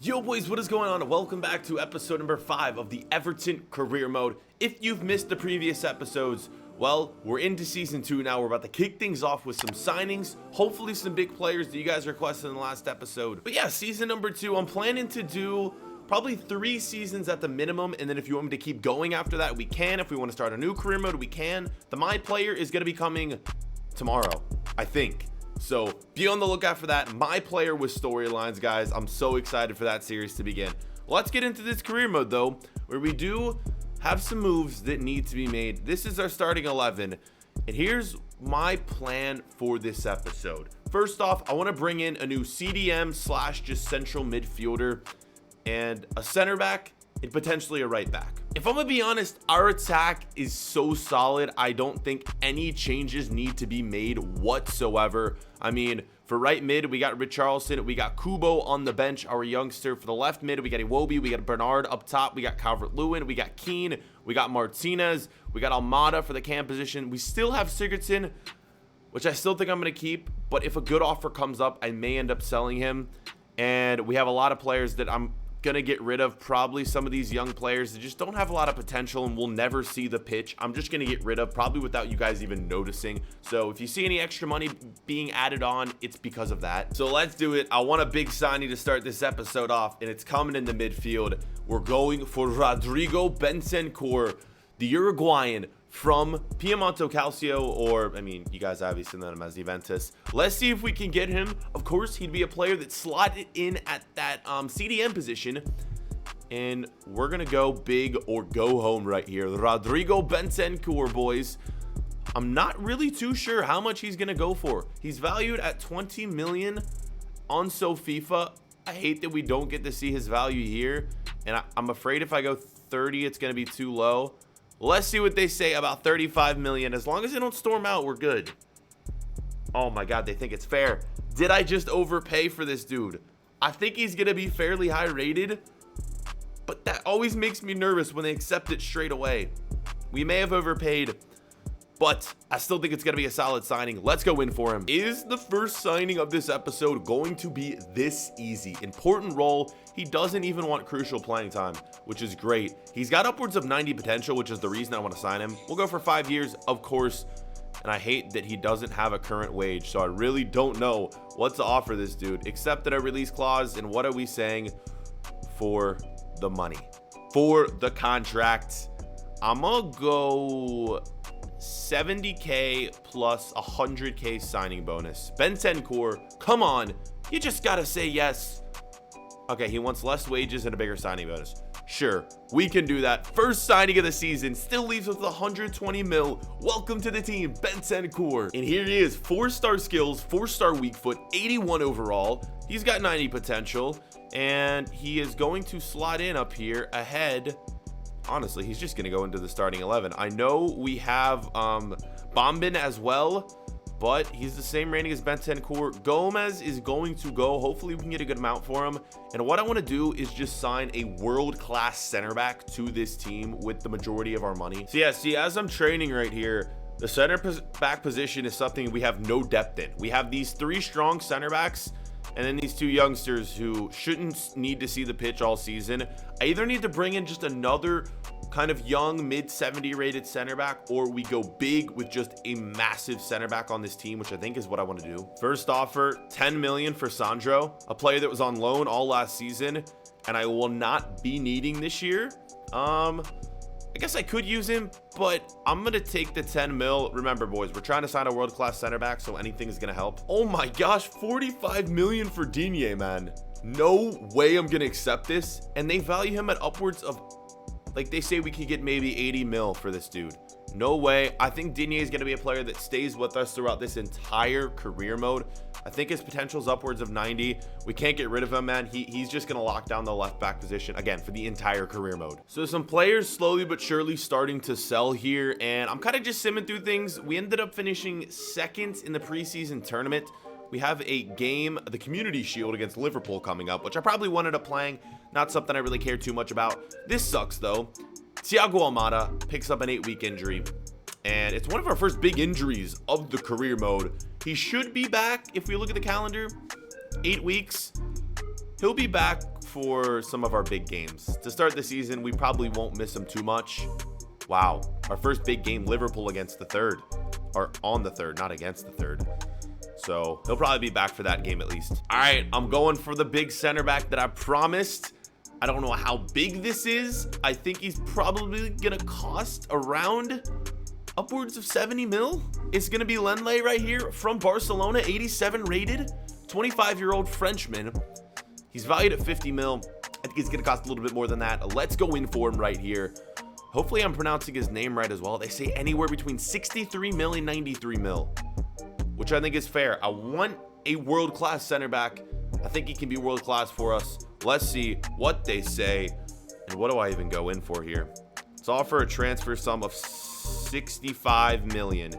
Yo boys, what is going on? Welcome back to episode number 5 of the Everton career mode. If you've missed the previous episodes, well, we're into season 2 now. We're about to kick things off with some signings, hopefully some big players that you guys requested in the last episode. But yeah, season number 2, I'm planning to do probably 3 seasons at the minimum, and then if you want me to keep going after that, we can. If we want to start a new career mode, we can. The My Player is going to be coming tomorrow, I think. So be on the lookout for that. My Player with storylines, guys. I'm so excited for that series to begin. Let's get into this career mode though, where we do have some moves that need to be made. This is our starting 11, and here's my plan for this episode. First off, I want to bring in a new CDM slash just central midfielder and a center back and potentially a right back. If I'm gonna be honest, our attack is so solid. I don't think any changes need to be made whatsoever. I mean, for right mid, we got Richarlison, we got Kubo on the bench, our youngster. For the left mid, we got Iwobi, we got Bernard up top, we got Calvert-Lewin, we got Keane, we got Martinez, we got Almada for the cam position. We still have Sigurdsson, which I still think I'm gonna keep, but if a good offer comes up, I may end up selling him. And we have a lot of players that I'm gonna get rid of, probably some of these young players that just don't have a lot of potential and will never see the pitch. I'm just gonna get rid of, probably without you guys even noticing. So if you see any extra money being added on, it's because of that. So let's do it. I want a big signing to start this episode off, and it's coming in the midfield. We're going for Rodrigo Bentancur, the Uruguayan from Piemonte Calcio, or I mean, you guys obviously know him as Juventus. Let's see if we can get him. Of course, he'd be a player that slotted in at that CDM position, and we're gonna go big or go home right here. Rodrigo Bentancur, boys. I'm not really too sure how much he's gonna go for. He's valued at 20 million on FIFA. I hate that we don't get to see his value here, and I'm afraid if I go 30, it's gonna be too low. Let's see what they say about 35 million. As long as they don't storm out, we're good. Oh my God, they think it's fair. Did I just overpay for this dude? I think he's going to be fairly high rated, but that always makes me nervous when they accept it straight away. We may have overpaid, but I still think it's going to be a solid signing. Let's go in for him. Is the first signing of this episode going to be this easy? Important role. He doesn't even want crucial playing time, which is great. He's got upwards of 90 potential, which is the reason I want to sign him. We'll go for 5 years, of course. And I hate that he doesn't have a current wage, so I really don't know what to offer this dude, except that a release clause. And what are we saying for the money? For the contract, I'm going to go 70K plus 100K signing bonus. Bentancur, come on. You just got to say yes. Okay, he wants less wages and a bigger signing bonus. Sure, we can do that. First signing of the season, still leaves with 120 mil. Welcome to the team, Bentancur. And here he is, 4-star skills, 4-star weak foot, 81 overall. He's got 90 potential, and he is going to slot in up here ahead. Honestly, he's just going to go into the starting 11. I know we have Bombin as well, but he's the same rating as Bentancur. Gomez is going to go. Hopefully we can get a good amount for him. And what I want to do is just sign a world-class center back to this team with the majority of our money. So yeah, see, as I'm training right here, the center back position is something we have no depth in. We have these 3 strong center backs, and then these 2 youngsters who shouldn't need to see the pitch all season. I either need to bring in just another kind of young mid-70 rated center back, or we go big with just a massive center back on this team, which I think is what I want to do. First offer, 10 million for Sandro, a player that was on loan all last season and I will not be needing this year. I guess I could use him, but I'm going to take the 10 mil. Remember, boys, we're trying to sign a world-class center back, so anything is going to help. Oh my gosh, 45 million for Digne, man. No way I'm going to accept this. And they value him at upwards of, like, they say we could get maybe 80 mil for this dude. No way. I think Digne is going to be a player that stays with us throughout this entire career mode. I think his potential is upwards of 90. We can't get rid of him, man. He's just going to lock down the left back position, again, for the entire career mode. So some players slowly but surely starting to sell here, and I'm kind of just simming through things. We ended up finishing second in the preseason tournament. We have a game, the Community Shield against Liverpool coming up, which I probably wanted up playing. Not something I really care too much about. This sucks, though. Thiago Almada picks up an 8-week injury, and it's one of our first big injuries of the career mode. He should be back, if we look at the calendar, 8 weeks. He'll be back for some of our big games. To start the season, we probably won't miss him too much. Wow, our first big game, Liverpool against the third. Or on the third, not against the third. So he'll probably be back for that game at least. All right, I'm going for the big center back that I promised. I don't know how big this is. I think he's probably gonna cost around upwards of 70 mil. It's gonna be Lenglet right here from Barcelona, 87 rated, 25-year-old Frenchman. He's valued at 50 mil. I think he's gonna cost a little bit more than that. Let's go in for him right here. Hopefully I'm pronouncing his name right as well. They say anywhere between 63 mil and 93 mil, which I think is fair. I want a world-class center back. I think he can be world-class for us. Let's see what they say. And what do I even go in for here? Let's offer a transfer sum of 65 million.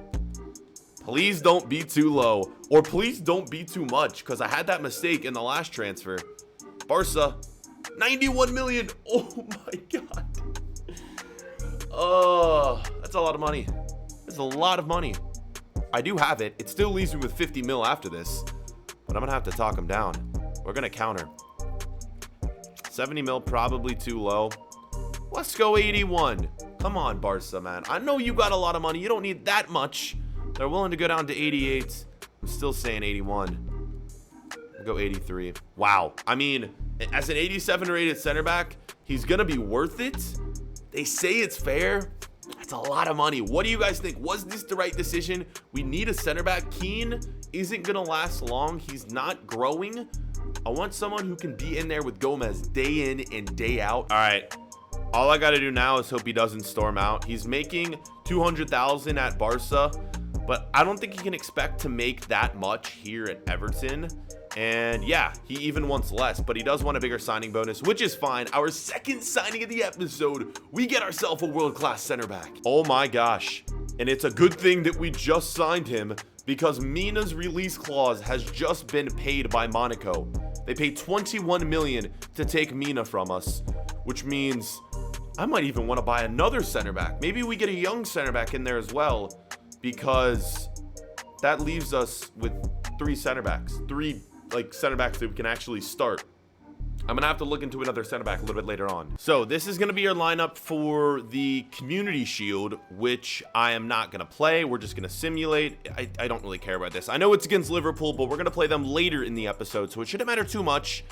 Please don't be too low, or please don't be too much, because I had that mistake in the last transfer. Barca, 91 million. Oh my God. Oh, that's a lot of money. That's a lot of money. I do have it. It still leaves me with 50 mil after this, but I'm gonna have to talk him down. We're gonna counter. 70 mil, probably too low. Let's go 81. Come on, Barca, man. I know you got a lot of money. You don't need that much. They're willing to go down to 88. I'm still saying 81. I'll go 83. Wow. I mean, as an 87 rated center back, he's gonna be worth it. They say it's fair. That's a lot of money. What do you guys think? Was this the right decision? We need a center back. Keane isn't gonna last long. He's not growing. I want someone who can be in there with Gomez day in and day out. All right. All I got to do now is hope he doesn't storm out. He's making 200,000 at Barca, but I don't think he can expect to make that much here at Everton. And yeah, he even wants less, but he does want a bigger signing bonus, which is fine. Our second signing of the episode, we get ourselves a world-class center back. Oh my gosh. And it's a good thing that we just signed him, because Mina's release clause has just been paid by Monaco. They paid 21 million to take Mina from us, which means I might even want to buy another center back. Maybe we get a young center back in there as well, because that leaves us with three center backs, center backs that we can actually start. I'm gonna have to look into another center back a little bit later on. So this is gonna be our lineup for the Community Shield, which I am not gonna play. We're just gonna simulate. I don't really care about this. I know it's against Liverpool, but we're gonna play them later in the episode, so it shouldn't matter too much.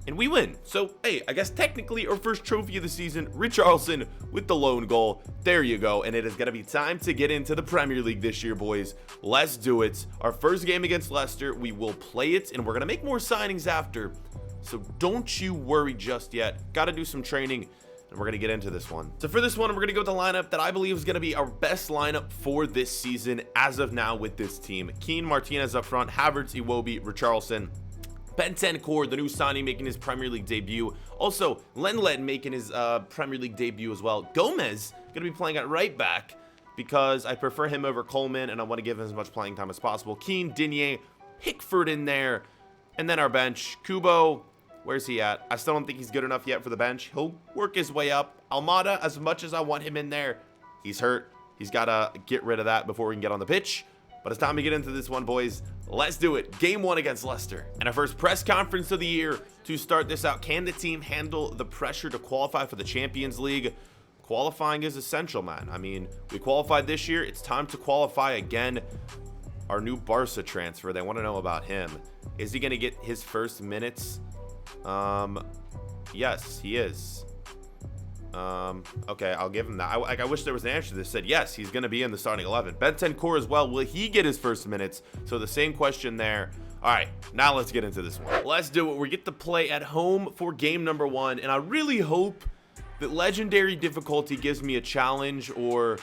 And we win. So, hey, I guess technically our first trophy of the season, Richarlison with the lone goal. There you go. And it is going to be time to get into the Premier League this year, boys. Let's do it. Our first game against Leicester, we will play it, and we're going to make more signings after. So don't you worry just yet. Got to do some training, and we're going to get into this one. So for this one, we're going to go with the lineup that I believe is going to be our best lineup for this season as of now with this team. Keane, Martinez up front, Havertz, Iwobi, Richarlison, Bentancur, the new signing, making his Premier League debut. Also, Lenglet making his Premier League debut as well. Gomez going to be playing at right back because I prefer him over Coleman, and I want to give him as much playing time as possible. Keane, Digne, Pickford in there. And then our bench, Kubo, where's he at? I still don't think he's good enough yet for the bench. He'll work his way up. Almada, as much as I want him in there, he's hurt. He's got to get rid of that before we can get on the pitch. But it's time to get into this one, boys. Let's do it. Game 1 against Leicester. And our first press conference of the year to start this out. Can the team handle the pressure to qualify for the Champions League? Qualifying is essential, man. I mean, we qualified this year. It's time to qualify again. Our new Barca transfer, they want to know about him. Is he going to get his first minutes? Yes, he is. Okay, I'll give him that. I wish there was an answer that said yes, he's going to be in the starting 11. Bentancur as well. Will he get his first minutes? So the same question there. All right, now let's get into this one. Let's do it. We get to play at home for game number 1, and I really hope that legendary difficulty gives me a challenge, or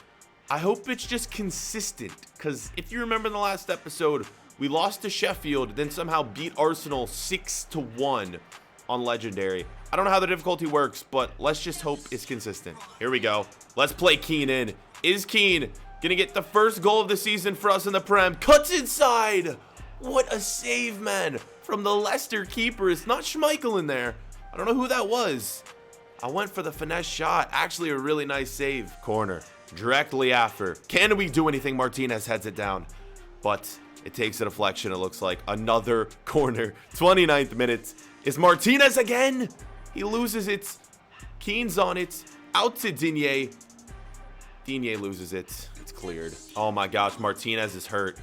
I hope it's just consistent, because if you remember in the last episode, we lost to Sheffield, then somehow beat Arsenal 6-1 on legendary. I don't know how the difficulty works, but let's just hope it's consistent. Here we go. Let's play Keane in. Is Keane gonna get the first goal of the season for us in the Prem? Cuts inside. What a save, man, from the Leicester keeper. It's not Schmeichel in there. I don't know who that was. I went for the finesse shot. Actually, a really nice save. Corner directly after. Can we do anything? Martinez heads it down, but it takes a deflection. It looks like another corner. 29th minute. Is Martinez again? He loses it. Keane's on it. Out to Digne. Digne loses it. It's cleared. Oh my gosh, Martinez is hurt.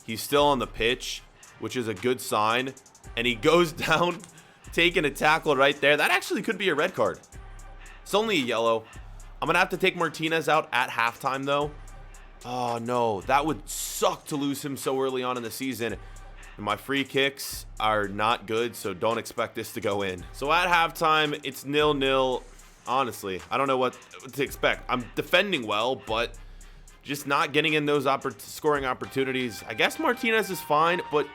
He's still on the pitch, which is a good sign. And he goes down, taking a tackle right there. That actually could be a red card. It's only a yellow. I'm going to have to take Martinez out at halftime, though. Oh, no. That would suck to lose him so early on in the season. And my free kicks are not good, so don't expect this to go in. So at halftime, it's 0-0. Honestly, I don't know what to expect. I'm defending well, but just not getting in those scoring opportunities. I guess Martinez is fine, but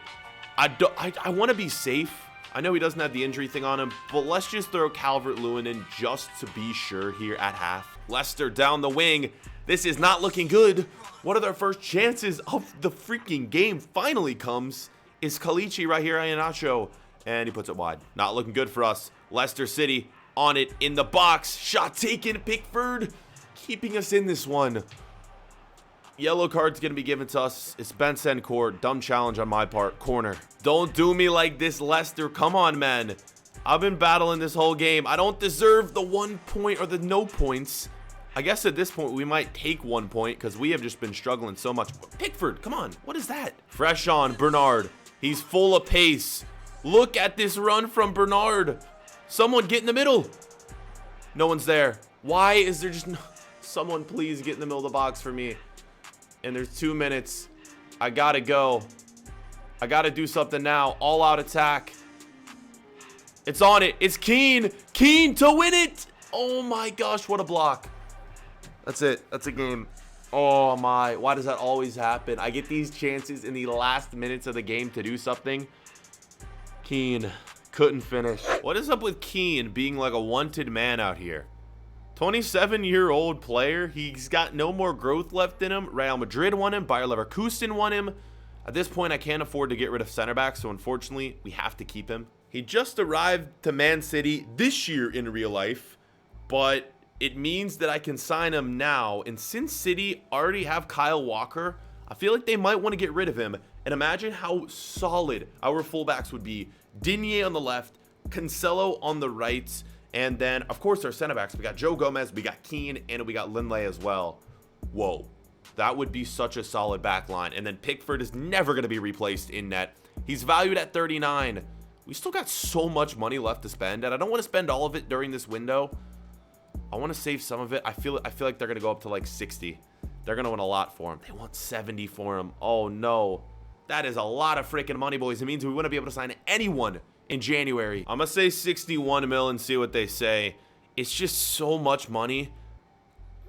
I want to be safe. I know he doesn't have the injury thing on him, but let's just throw Calvert-Lewin in just to be sure here at half. Leicester down the wing. This is not looking good. One of their first chances of the freaking game finally comes is Kalichi right here, Iheanacho, and he puts it wide. Not looking good for us. Leicester City on it in the box. Shot taken. Pickford keeping us in this one. Yellow card's going to be given to us. It's Bentancur. Dumb challenge on my part. Corner. Don't do me like this, Leicester. Come on, man. I've been battling this whole game. I don't deserve the 1 point or the no points. I guess at this point we might take 1 point because we have just been struggling so much. Pickford, come on. What is that? Fresh on Bernard. He's full of pace. Look at this run from Bernard. Someone get in the middle. No one's there. Why is there just no... Someone please get in the middle of the box for me. And there's 2 minutes. I gotta go. I gotta do something now. All out attack. It's on it. It's Keane. Keane to win it. Oh my gosh, what a block. That's it. That's a game. Oh my. Why does that always happen? I get these chances in the last minutes of the game to do something. Keane couldn't finish. What is up with Keane being like a wanted man out here? 27-year-old player. He's got no more growth left in him. Real Madrid won him. Bayer Leverkusen won him. At this point, I can't afford to get rid of center back, so unfortunately, we have to keep him. He just arrived to Man City this year in real life, but it means that I can sign him now. And since City already have Kyle Walker, I feel like they might want to get rid of him. And imagine how solid our fullbacks would be. Digne on the left, Cancelo on the right, and then, of course, our center backs. We got Joe Gomez, we got Keane, and we got Lindley as well. Whoa. That would be such a solid back line. And then Pickford is never going to be replaced in net. He's valued at 39. We still got so much money left to spend, and I don't want to spend all of it during this window. I want to save some of it. I feel like they're going to go up to like 60. They're going to win a lot for him. They want 70 for him. Oh, no. That is a lot of freaking money, boys. It means we wouldn't be able to sign anyone in January. I'm going to say 61 mil and see what they say. It's just so much money.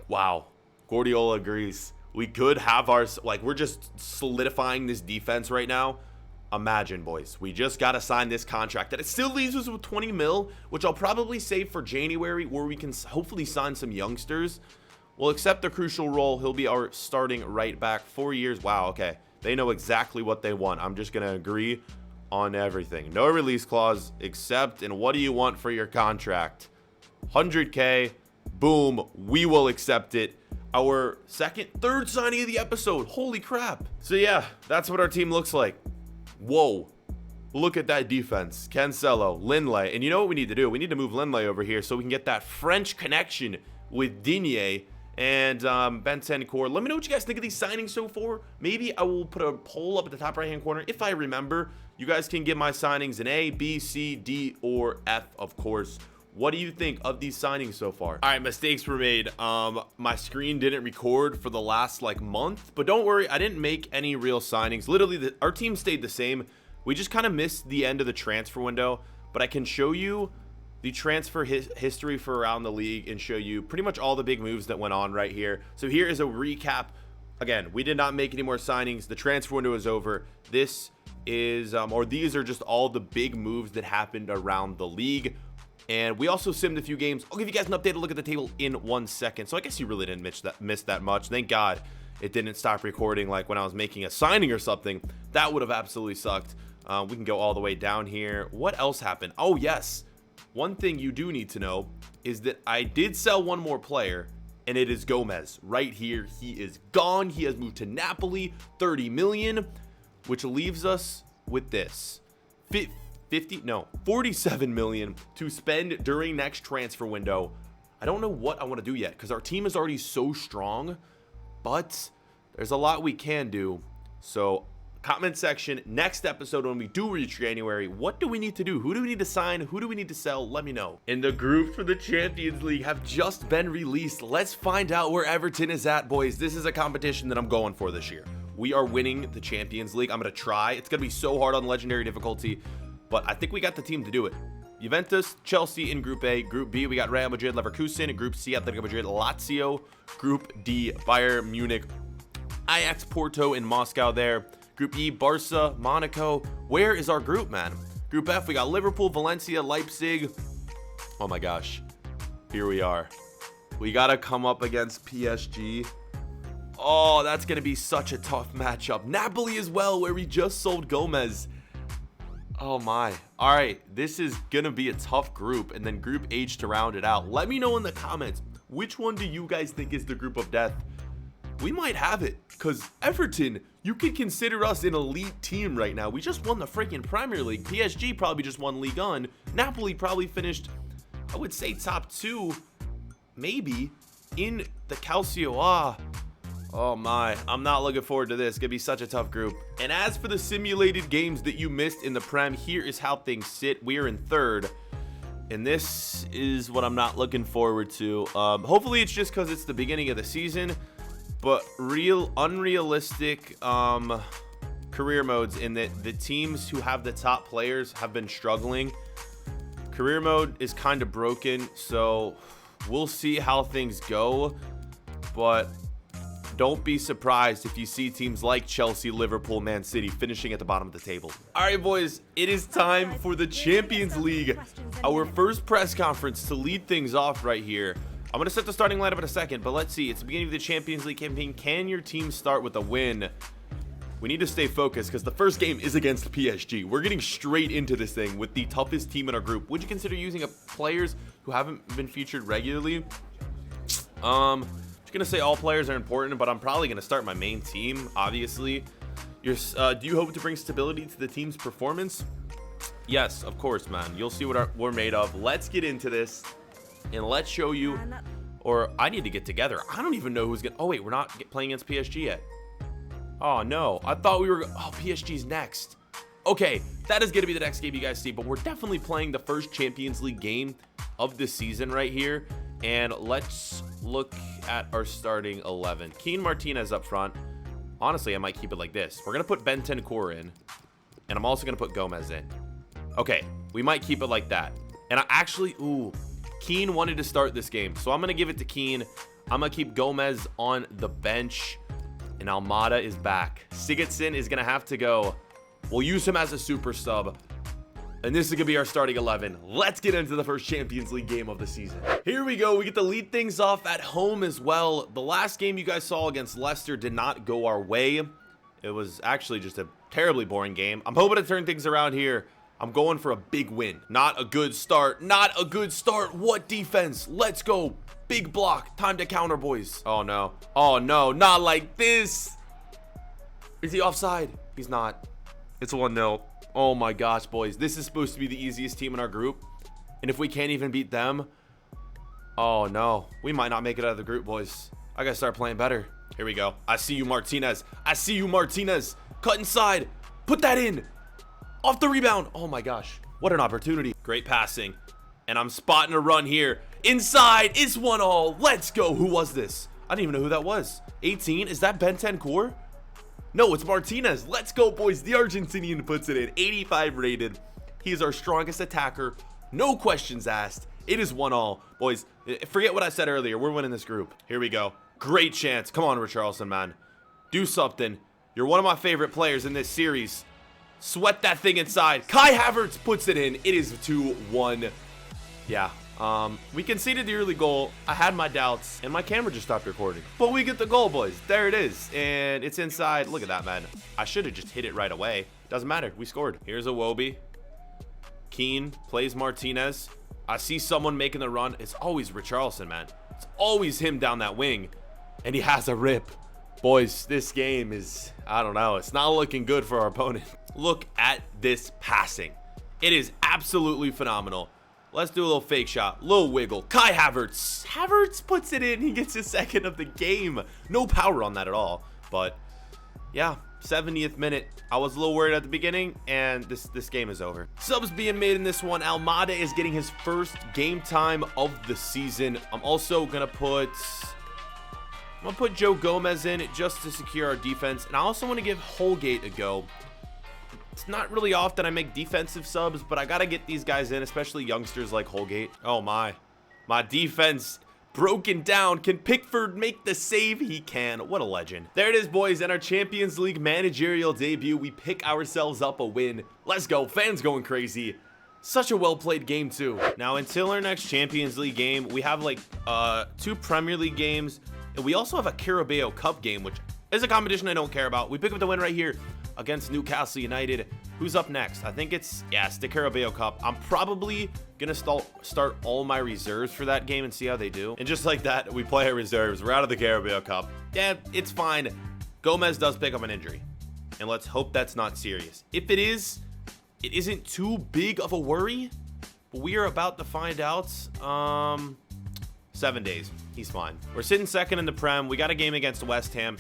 Wow. Guardiola agrees. We could have our... Like, we're just solidifying this defense right now. Imagine, boys. We just got to sign this contract. And it still leaves us with 20 mil, which I'll probably save for January, where we can hopefully sign some youngsters. We'll accept the crucial role. He'll be our starting right back. 4 years. Wow, okay. They know exactly what they want. I'm just going to agree on everything. No release clause, except, and what do you want for your contract? 100K. Boom. We will accept it. Our third signing of the episode. Holy crap. So yeah, that's what our team looks like. Whoa. Look at that defense. Cancelo, Lindley. And you know what we need to do? We need to move Lindley over here so we can get that French connection with Digne and Bentancur. Let me know what you guys think of these signings so far. Maybe I will put a poll up at the top right-hand corner. If I remember, you guys can give my signings an A, B, C, D, or F, of course. What do you think of these signings so far? All right, mistakes were made. My screen didn't record for the last like month, but don't worry, I didn't make any real signings. Literally, our team stayed the same. We just kind of missed the end of the transfer window, but I can show you the transfer history for around the league and show you pretty much all the big moves that went on right here. So here is a recap. Again, we did not make any more signings. The transfer window is over. This is, or these are just all the big moves that happened around the league. And we also simmed a few games. I'll give you guys an updated look at the table in 1 second. So I guess you really didn't miss that much. Thank God it didn't stop recording like when I was making a signing or something. That would have absolutely sucked. We can go all the way down here. What else happened? Oh, yes. One thing you do need to know is that I did sell one more player, and it is Gomez. Right here, he is gone. He has moved to Napoli, 30 million, which leaves us with this. 47 million to spend during next transfer window. I don't know what I want to do yet because our team is already so strong, but there's a lot we can do. So comment section, next episode when we do reach January, what do we need to do? Who do we need to sign? Who do we need to sell? Let me know. And the groups for the Champions League have just been released. Let's find out where Everton is at, boys. This is a competition that I'm going for this year. We are winning the Champions League. I'm going to try. It's going to be so hard on legendary difficulty, but I think we got the team to do it. Juventus, Chelsea in Group A. Group B, we got Real Madrid, Leverkusen. Group C, Atletico Madrid, Lazio. Group D, Bayern Munich, Ajax, Porto, and Moscow there. Group E, Barca, Monaco. Where is our group, man? Group F, we got Liverpool, Valencia, Leipzig. Oh my gosh. Here we are. We got to come up against PSG. Oh, that's going to be such a tough matchup. Napoli as well, where we just sold Gomez. Oh my. All right, this is going to be a tough group. And then Group H to round it out. Let me know in the comments, which one do you guys think is the group of death? We might have it, because Everton, you could consider us an elite team right now. We just won the freaking Premier League. PSG probably just won Ligue 1. Napoli probably finished, I would say, top 2, maybe, in the Calcio. Oh my, I'm not looking forward to this. It's gonna be such a tough group. And as for the simulated games that you missed in the Prem, here is how things sit. We are in 3rd. And this is what I'm not looking forward to. Hopefully it's just because it's the beginning of the season. But unrealistic career modes in that the teams who have the top players have been struggling. Career mode is kind of broken, so we'll see how things go. But don't be surprised if you see teams like Chelsea, Liverpool, Man City finishing at the bottom of the table. All right, boys, it is time for the Champions League. Our first press conference to lead things off right here. I'm going to set the starting lineup in a second, but let's see. It's the beginning of the Champions League campaign. Can your team start with a win? We need to stay focused because the first game is against PSG. We're getting straight into this thing with the toughest team in our group. Would you consider using players who haven't been featured regularly? I'm just going to say all players are important, but I'm probably going to start my main team, obviously. Do you hope to bring stability to the team's performance? Yes, of course, man. You'll see what we're made of. Let's get into this. And let's show you, or I need to get together. I don't even know who's going to, oh wait, we're not playing against PSG yet. Oh no, I thought we were, oh, PSG's next. Okay, that is going to be the next game you guys see, but we're definitely playing the first Champions League game of the season right here. And let's look at our starting 11. Keane Martinez up front. Honestly, I might keep it like this. We're going to put Bentancur in, and I'm also going to put Gomez in. Okay, we might keep it like that. And I actually, ooh, Keane wanted to start this game, so I'm going to give it to Keane. I'm going to keep Gomez on the bench, and Almada is back. Sigurdsson is going to have to go. We'll use him as a super sub, and this is going to be our starting 11. Let's get into the first Champions League game of the season. Here we go. We get to lead things off at home as well. The last game you guys saw against Leicester did not go our way. It was actually just a terribly boring game. I'm hoping to turn things around here. I'm going for a big win. Not a good start. Not a good start. What defense? Let's go. Big block. Time to counter, boys. Oh, no. Oh, no. Not like this. Is he offside? He's not. It's 1-0. Oh, my gosh, boys. This is supposed to be the easiest team in our group. And if we can't even beat them, oh, no. We might not make it out of the group, boys. I got to start playing better. Here we go. I see you, Martinez. I see you, Martinez. Cut inside. Put that in. Off the rebound. Oh my gosh. What an opportunity. Great passing. And I'm spotting a run here. Inside. It's 1-1. Let's go. Who was this? I didn't even know who that was. 18. Is that Bentancur? No, it's Martinez. Let's go, boys. The Argentinian puts it in. 85 rated. He is our strongest attacker. No questions asked. It is 1-1. Boys, forget what I said earlier. We're winning this group. Here we go. Great chance. Come on, Richarlison, man. Do something. You're one of my favorite players in this series. Sweat that thing inside. Kai Havertz puts it in. It is 2-1. Yeah. We conceded the early goal. I had my doubts, and my camera just stopped recording. But we get the goal, boys. There it is. And it's inside. Look at that, man. I should have just hit it right away. Doesn't matter. We scored. Here's Iwobi. Keane plays Martinez. I see someone making the run. It's always Richarlison, man. It's always him down that wing. And he has a rip. Boys, this game is, I don't know. It's not looking good for our opponent. Look at this passing. It is absolutely phenomenal. Let's do a little fake shot. Little wiggle. Kai Havertz. Havertz puts it in. He gets his second of the game. No power on that at all. But, yeah, 70th minute. I was a little worried at the beginning, and this game is over. Subs being made in this one. Almada is getting his first game time of the season. I'm also going to put Joe Gomez in just to secure our defense. And I also want to give Holgate a go. It's not really often I make defensive subs, but I got to get these guys in, especially youngsters like Holgate. Oh, my defense broken down. Can Pickford make the save? He can. What a legend. There it is, boys. In our Champions League managerial debut, we pick ourselves up a win. Let's go. Fans going crazy. Such a well-played game, too. Now, until our next Champions League game, we have, like, 2 Premier League games, and we also have a Carabao Cup game, which is a competition I don't care about. We pick up the win right here against Newcastle United. Who's up next? I think it's the Carabao Cup. I'm probably gonna start all my reserves for that game and see how they do. And just like that, we play our reserves. We're out of the Carabao Cup. Yeah, it's fine. Gomez does pick up an injury, and let's hope that's not serious. If it is, it isn't too big of a worry, but we are about to find out. 7 days. He's fine. We're sitting second in the Prem. We got a game against West Ham.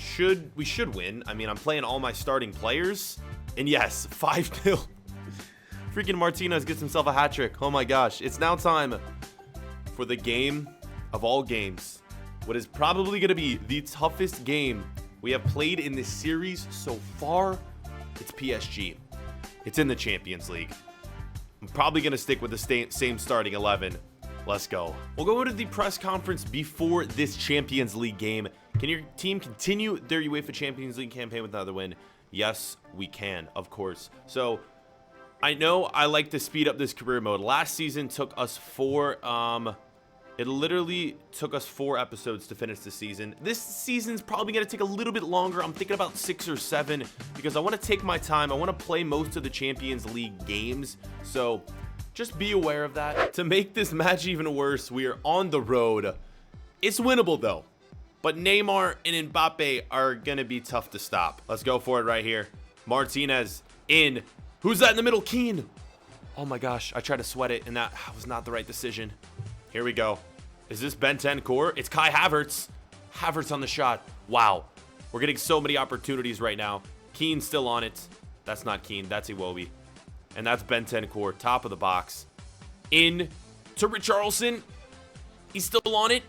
We should win. I mean, I'm playing all my starting players. And yes, 5-0. Freaking Martinez gets himself a hat trick. Oh my gosh. It's now time for the game of all games. What is probably going to be the toughest game we have played in this series so far. It's PSG. It's in the Champions League. I'm probably going to stick with the same starting 11. Let's go. We'll go to the press conference before this Champions League game. Can your team continue their UEFA Champions League campaign with another win? Yes, we can, of course. So, I know I like to speed up this career mode. Last season took us 4, it literally took us 4 episodes to finish the season. This season's probably going to take a little bit longer. I'm thinking about 6 or 7 because I want to take my time. I want to play most of the Champions League games. So, just be aware of that. To make this match even worse, we are on the road. It's winnable, though. But Neymar and Mbappe are going to be tough to stop. Let's go for it right here. Martinez in. Who's that in the middle? Keane. Oh, my gosh. I tried to sweat it, and that was not the right decision. Here we go. Is this Bentancur? It's Kai Havertz. Havertz on the shot. Wow. We're getting so many opportunities right now. Keane's still on it. That's not Keane. That's Iwobi. And that's Bentancur, top of the box. In to Richarlison. He's still on it.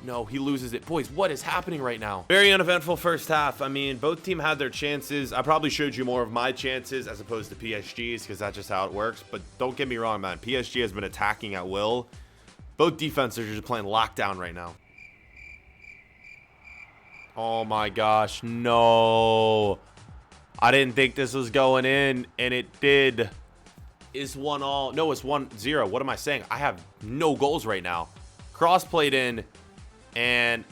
No, he loses it. Boys, what is happening right now? Very uneventful first half. I mean, both teams had their chances. I probably showed you more of my chances as opposed to PSG's because that's just how it works. But don't get me wrong, man. PSG has been attacking at will. Both defenses are just playing lockdown right now. Oh, my gosh. No. I didn't think this was going in, and it did. Is 1-1. No, it's 1-0. What am I saying? I have no goals right now. Cross played in, and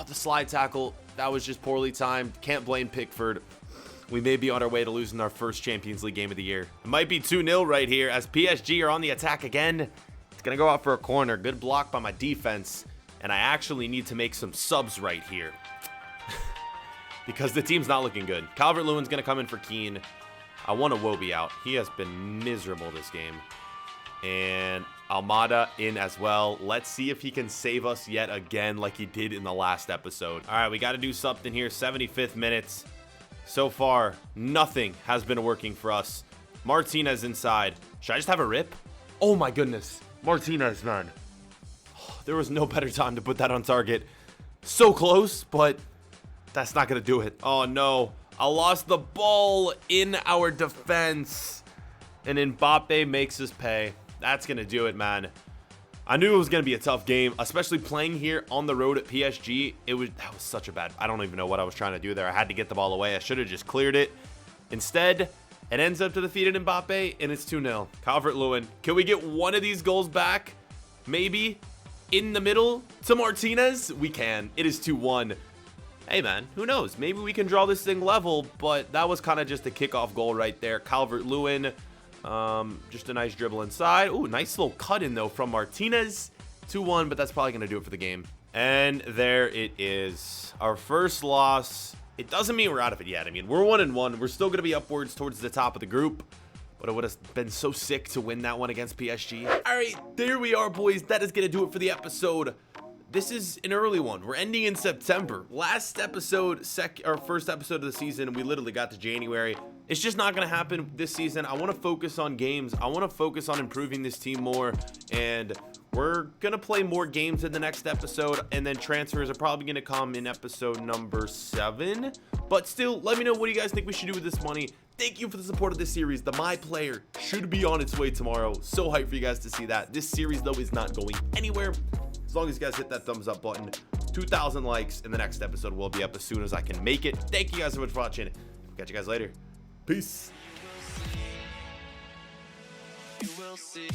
the slide tackle. That was just poorly timed. Can't blame Pickford. We may be on our way to losing our first Champions League game of the year. It might be 2-0 right here as PSG are on the attack again. It's going to go out for a corner. Good block by my defense, and I actually need to make some subs right here. Because the team's not looking good. Calvert-Lewin's going to come in for Keane. I want Iwobi out. He has been miserable this game. And Almada in as well. Let's see if he can save us yet again like he did in the last episode. All right, we got to do something here. 75th minutes. So far, nothing has been working for us. Martinez inside. Should I just have a rip? Oh, my goodness. Martinez, man. There was no better time to put that on target. So close, but that's not going to do it. Oh, no. I lost the ball in our defense. And Mbappe makes us pay. That's going to do it, man. I knew it was going to be a tough game, especially playing here on the road at PSG. That was such a bad... I don't even know what I was trying to do there. I had to get the ball away. I should have just cleared it. Instead, it ends up to defeated Mbappe, and it's 2-0. Calvert-Lewin. Can we get one of these goals back? Maybe. In the middle to Martinez? We can. It is 2-1. Hey, man, who knows? Maybe we can draw this thing level, but that was kind of just a kickoff goal right there. Calvert-Lewin, just a nice dribble inside. Ooh, nice little cut in, though, from Martinez. 2-1, but that's probably going to do it for the game. And there it is. Our first loss. It doesn't mean we're out of it yet. I mean, we're 1-1. We're still going to be upwards towards the top of the group, but it would have been so sick to win that one against PSG. All right, there we are, boys. That is going to do it for the episode. This is an early one. We're ending in September. Last episode, our first episode of the season, we literally got to January. It's just not going to happen this season. I want to focus on games. I want to focus on improving this team more, and we're going to play more games in the next episode, and then transfers are probably going to come in episode number 7. But still, let me know what do you guys think we should do with this money. Thank you for the support of this series. The My Player should be on its way tomorrow. So hyped for you guys to see that. This series, though, is not going anywhere. As long as you guys hit that thumbs up button, 2,000 likes, and the next episode will be up as soon as I can make it. Thank you guys so much for watching. Catch you guys later. Peace. You will see.